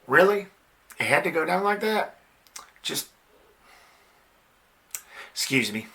Really? It had to go down like that? Just... Excuse me.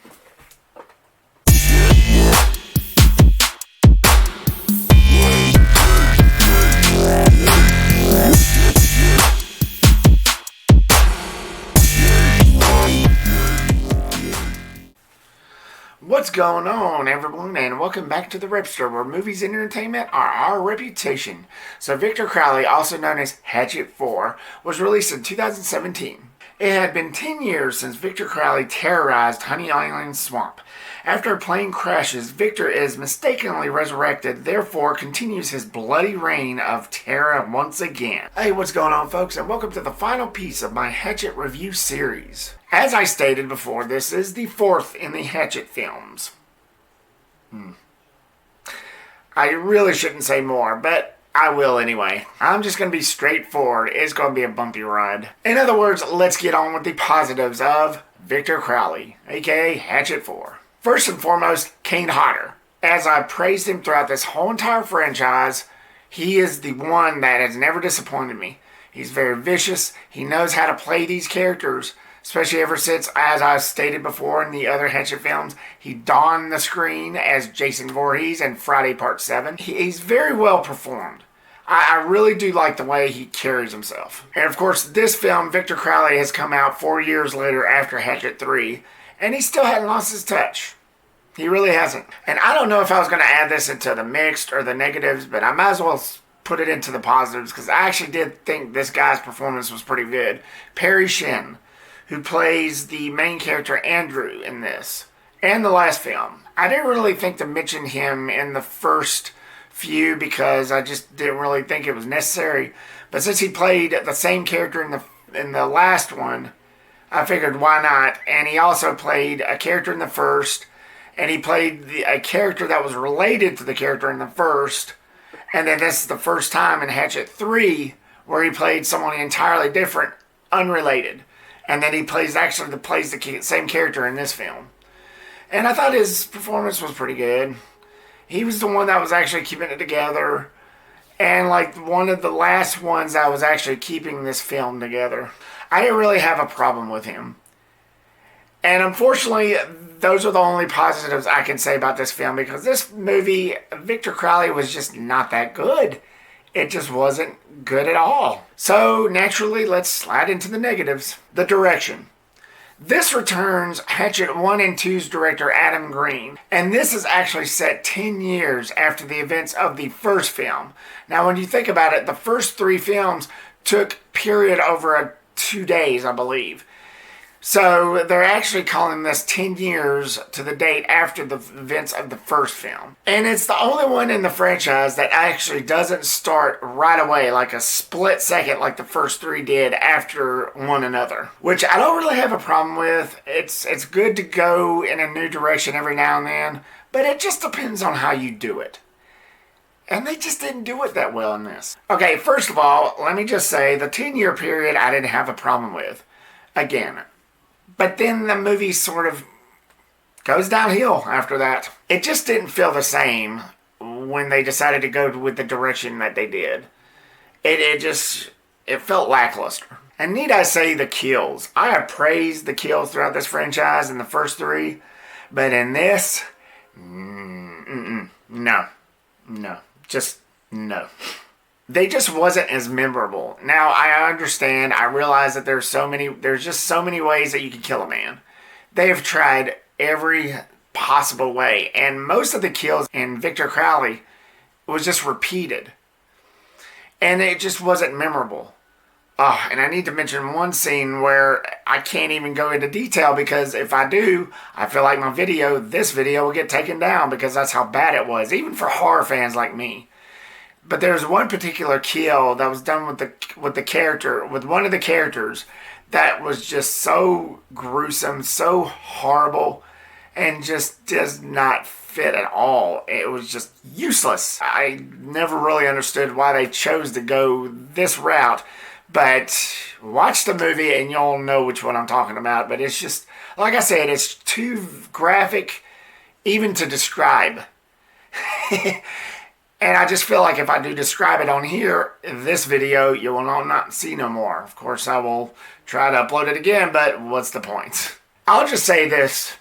What's going on, everyone, and welcome back to the Repster, where movies and entertainment are our reputation. So Victor Crowley, also known as Hatchet 4, was released in 2017. It had been 10 years since Victor Crowley terrorized Honey Island Swamp. After a plane crashes, Victor is mistakenly resurrected, therefore continues his bloody reign of terror once again. Hey, what's going on, folks, and welcome to the final piece of my Hatchet review series. As I stated before, this is the fourth in the Hatchet films. I really shouldn't say more, but I will anyway. I'm just going to be straightforward. It's going to be a bumpy ride. In other words, let's get on with the positives of Victor Crowley, aka Hatchet 4. First and foremost, Kane Hodder. As I praised him throughout this whole entire franchise, he is the one that has never disappointed me. He's very vicious. He knows how to play these characters, especially ever since, as I stated before in the other Hatchet films, he donned the screen as Jason Voorhees in Friday Part 7. He's very well performed. I really do like the way he carries himself. And of course, this film, Victor Crowley, has come out 4 years later after Hatchet 3, and he still hadn't lost his touch. He really hasn't. And I don't know if I was going to add this into the mixed or the negatives, but I might as well put it into the positives, because I actually did think this guy's performance was pretty good. Shen, who plays the main character Andrew in this, and the last film. I didn't really think to mention him in the first few because I just didn't really think it was necessary. But since he played the same character in the last one, I figured why not. And he also played a character in the first, and he played a character that was related to the character in the first. And then this is the first time in Hatchet 3 where he played someone entirely different, unrelated. And then he plays the same character in this film. And I thought his performance was pretty good. He was the one that was actually keeping it together. And like one of the last ones that was actually keeping this film together. I didn't really have a problem with him. And unfortunately, those are the only positives I can say about this film, because this movie, Victor Crowley, was just not that good. It just wasn't good at all. So naturally, let's slide into the negatives. The direction. This returns Hatchet 1 and 2's director Adam Green, and this is actually set 10 years after the events of the first film. Now when you think about it, the first 3 films took period over 2 days, I believe. So they're actually calling this 10 years to the date after the events of the first film. And it's the only one in the franchise that actually doesn't start right away, like a split second like the first 3 did after one another. Which I don't really have a problem with. It's good to go in a new direction every now and then, but it just depends on how you do it. And they just didn't do it that well in this. Okay, first of all, let me just say the 10-year period I didn't have a problem with. Again. But then the movie sort of goes downhill after that. It just didn't feel the same when they decided to go with the direction that they did. It felt lackluster. And need I say the kills. I have praised the kills throughout this franchise in the first 3. But in this, no. Just no. They just wasn't as memorable. Now, I understand, I realize that there's just so many ways that you can kill a man. They have tried every possible way, and most of the kills in Victor Crowley was just repeated. And it just wasn't memorable. Oh, and I need to mention one scene where I can't even go into detail, because if I do, I feel like this video will get taken down, because that's how bad it was, even for horror fans like me. But there's one particular kill that was done with one of the characters that was just so gruesome, so horrible, and just does not fit at all. It was just useless. I never really understood why they chose to go this route, but watch the movie and you'll know which one I'm talking about. But it's just, like I said, it's too graphic even to describe. And I just feel like if I do describe it on here, in this video, you will not see no more. Of course, I will try to upload it again, but what's the point? I'll just say this.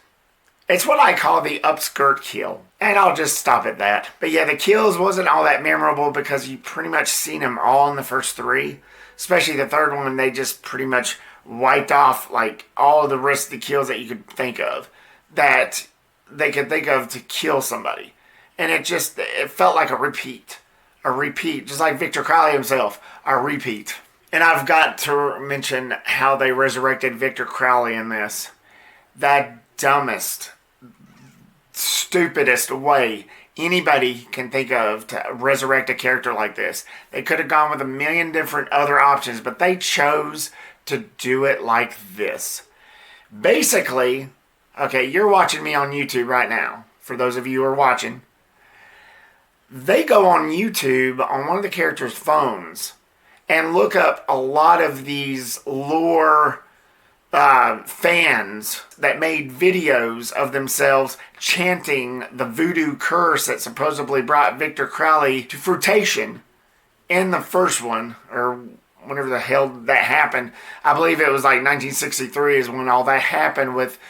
It's what I call the upskirt kill. And I'll just stop at that. But yeah, the kills wasn't all that memorable because you pretty much seen them all in the first three. Especially the third one, they just pretty much wiped off like all of the rest of the kills that you could think of. That they could think of to kill somebody. And it felt like a repeat. A repeat. Just like Victor Crowley himself. A repeat. And I've got to mention how they resurrected Victor Crowley in this. That dumbest, stupidest way anybody can think of to resurrect a character like this. They could have gone with a million different other options, but they chose to do it like this. Basically, okay, you're watching me on YouTube right now. For those of you who are watching, they go on YouTube on one of the characters' phones and look up a lot of these lore fans that made videos of themselves chanting the voodoo curse that supposedly brought Victor Crowley to fruition in the first one, or whenever the hell that happened. I believe it was like 1963 is when all that happened with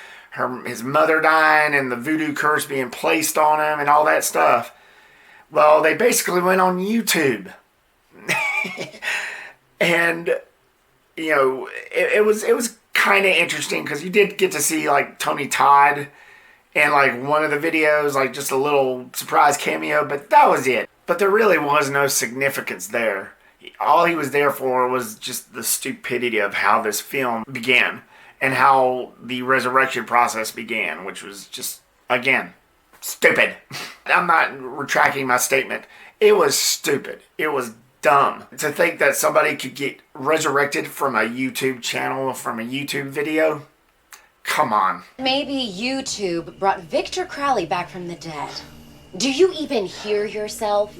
his mother dying and the voodoo curse being placed on him and all that stuff. Well, they basically went on YouTube. And, you know, it was kind of interesting because you did get to see, like, Tony Todd in, like, one of the videos, like, just a little surprise cameo, but that was it. But there really was no significance there. All he was there for was just the stupidity of how this film began and how the resurrection process began, which was just, again, stupid. I'm not retracting my statement. It was stupid. It was dumb to think that somebody could get resurrected from a YouTube channel, from a YouTube video. Come on. Maybe YouTube brought Victor Crowley back from the dead. Do you even hear yourself?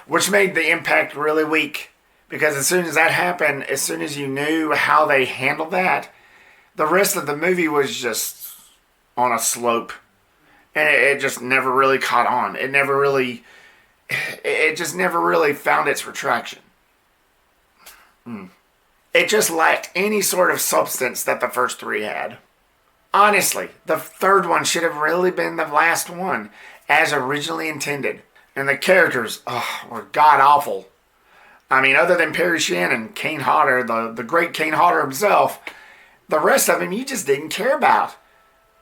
Which made the impact really weak. Because as soon as that happened, as soon as you knew how they handled that, the rest of the movie was just on a slope. And it just never really caught on. It just never really found its retraction. It just lacked any sort of substance that the first three had. Honestly, the third one should have really been the last one, as originally intended. And the characters, were god-awful. I mean, other than Perry Shen and Kane Hodder, the great Kane Hodder himself, the rest of them you just didn't care about.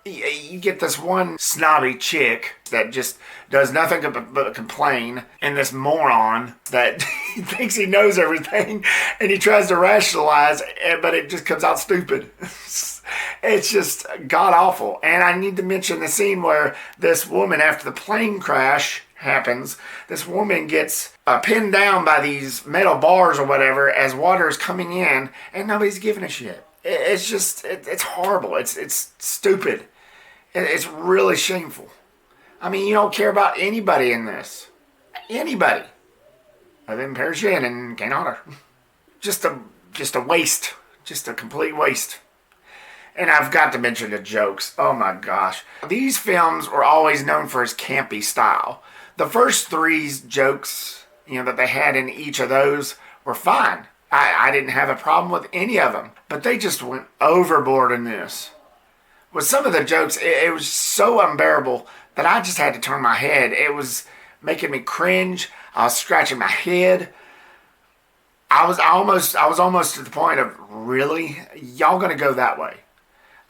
You get this one snobby chick that just does nothing but complain, and this moron that thinks he knows everything, and he tries to rationalize, but it just comes out stupid. It's just god-awful. And I need to mention the scene where this woman, after the plane crash happens, this woman gets pinned down by these metal bars or whatever as water is coming in, and nobody's giving a shit. It's just, it's horrible. It's stupid. It's really shameful. I mean, you don't care about anybody in this. Anybody. Other than Perry Shen and Kane Hodder. Just a waste. Just a complete waste. And I've got to mention the jokes. Oh my gosh. These films were always known for his campy style. The first three jokes, that they had in each of those were fine. I didn't have a problem with any of them. But they just went overboard in this. With some of the jokes, it was so unbearable that I just had to turn my head. It was making me cringe. I was scratching my head. I was almost to the point of, really? Y'all gonna go that way?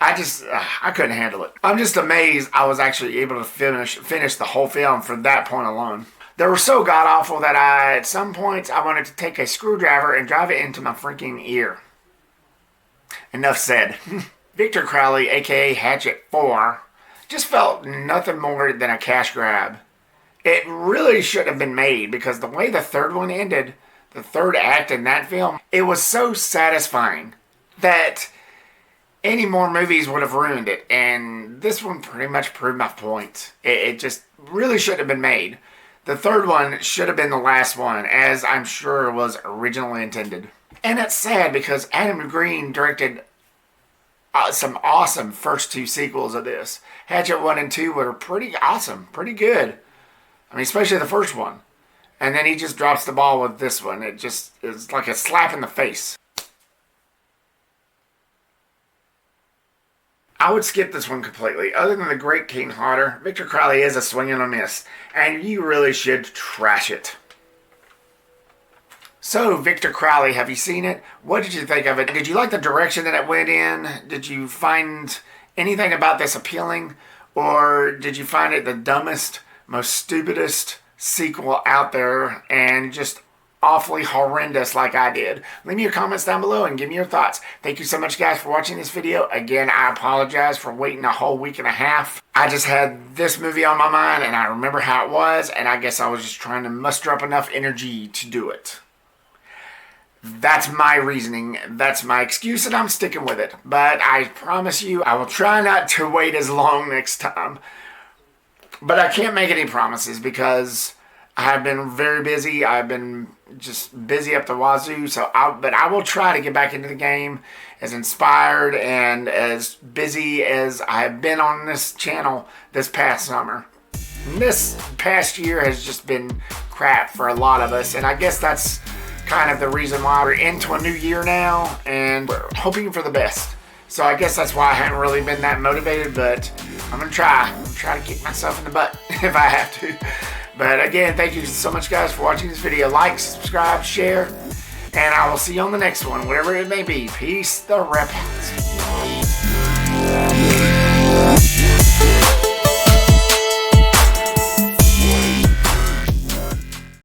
I couldn't handle it. I'm just amazed I was actually able to finish the whole film from that point alone. They were so god-awful that at some points I wanted to take a screwdriver and drive it into my freaking ear. Enough said. Victor Crowley, aka Hatchet 4, just felt nothing more than a cash grab. It really shouldn't have been made because the way the third one ended, the third act in that film, it was so satisfying that any more movies would have ruined it. And this one pretty much proved my point. It just really shouldn't have been made. The third one should have been the last one, as I'm sure was originally intended. And it's sad because Adam Green directed some awesome first two sequels of this. Hatchet 1 and 2 were pretty awesome, pretty good. I mean, especially the first one. And then he just drops the ball with this one. It just is like a slap in the face. I would skip this one completely. Other than the great Kane Hodder, Victor Crowley is a swing and a miss. And you really should trash it. So, Victor Crowley, have you seen it? What did you think of it? Did you like the direction that it went in? Did you find anything about this appealing? Or did you find it the dumbest, most stupidest sequel out there and just awfully horrendous like I did? Leave me your comments down below and give me your thoughts. Thank you so much, guys, for watching this video. Again, I apologize for waiting a whole week and a half. I just had this movie on my mind and I remember how it was, and I guess I was just trying to muster up enough energy to do it. That's my reasoning. That's my excuse, and I'm sticking with it. But I promise you, I will try not to wait as long next time. But I can't make any promises because I have been very busy. I've been just busy up the wazoo. But I will try to get back into the game as inspired and as busy as I have been on this channel this past summer. And this past year has just been crap for a lot of us, and I guess that's kind of the reason why we're into a new year now and we're hoping for the best. So I guess that's why I haven't really been that motivated, but I'm gonna try to kick myself in the butt if I have to. But again, thank you so much, guys, for watching this video. Like, subscribe, share, and I will see you on the next one, whatever it may be. Peace the Reptastic.